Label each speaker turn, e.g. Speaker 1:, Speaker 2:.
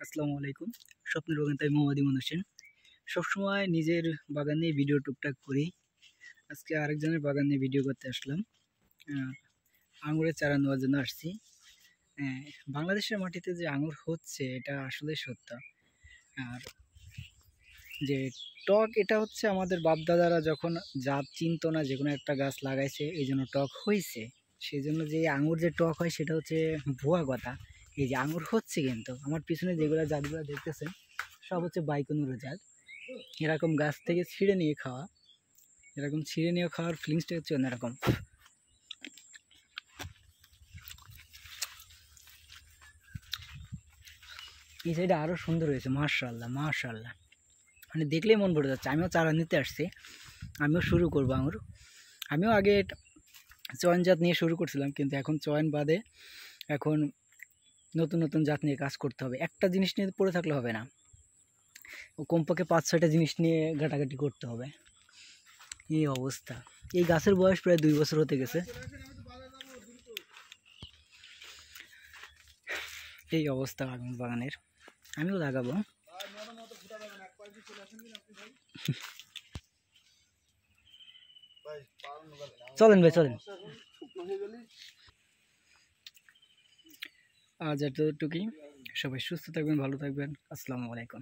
Speaker 1: আসসালামু আলাইকুম। স্বপ্নের বাগান তাই মোহাম্মদ ইমন হোসেন। সবসময় নিজের বাগান নিয়ে ভিডিও টুকটাক করি। আজকে আরেকজনের বাগান নিয়ে ভিডিও করতে আসলাম। আঙুরের চারা নেওয়ার জন্য আসছি। বাংলাদেশের মাটিতে যে আঙুর হচ্ছে এটা আসলে সত্য। আর যে টক এটা হচ্ছে আমাদের বাপদাদারা যখন জাত চিনতো না, যে কোনো একটা গাছ লাগাইছে এই জন্য টক হয়েছে। সেই জন্য যে আঙুর যে টক হয় সেটা হচ্ছে ভুয়া কথা। এই যে আঙুর হচ্ছে, কিন্তু আমার পিছনে যেগুলো জাতগুলো দেখতেছেন সব হচ্ছে বাইকনুরের জাত। এরকম গাছ থেকে ছিঁড়ে নিয়ে খাওয়া, এরকম ছিঁড়ে নিয়ে খাওয়ার ফিলিংসটা হচ্ছে অন্যরকম। এই সাইডে আরও সুন্দর হয়েছে, মাশাআল্লাহ মাশাআল্লাহ, মানে দেখলেই মন ভরে যাচ্ছে। আমিও চারা নিতে আসছি, আমিও শুরু করবো আঙুর। আমিও আগে চয়ন জাত নিয়ে শুরু করছিলাম, কিন্তু এখন চয়ন বাদে এখন নতুন নতুন জাত নিয়ে কাজ করতে হবে। একটা জিনিস নিয়ে পড়ে থাকলে হবে না, ও কমপক্ষে 5-6টা জিনিস নিয়ে ঘাটাঘাটি করতে হবে। এই অবস্থা। এই গাছের বয়স প্রায় 2 বছর হতে গেছে। এই অবস্থা আঙুর বাগানের। আমিও লাগাবো। চলেন ভাই চলেন। আজ এতটুকুই। সবাই সুস্থ থাকবেন, ভালো থাকবেন। আসসালামু আলাইকুম।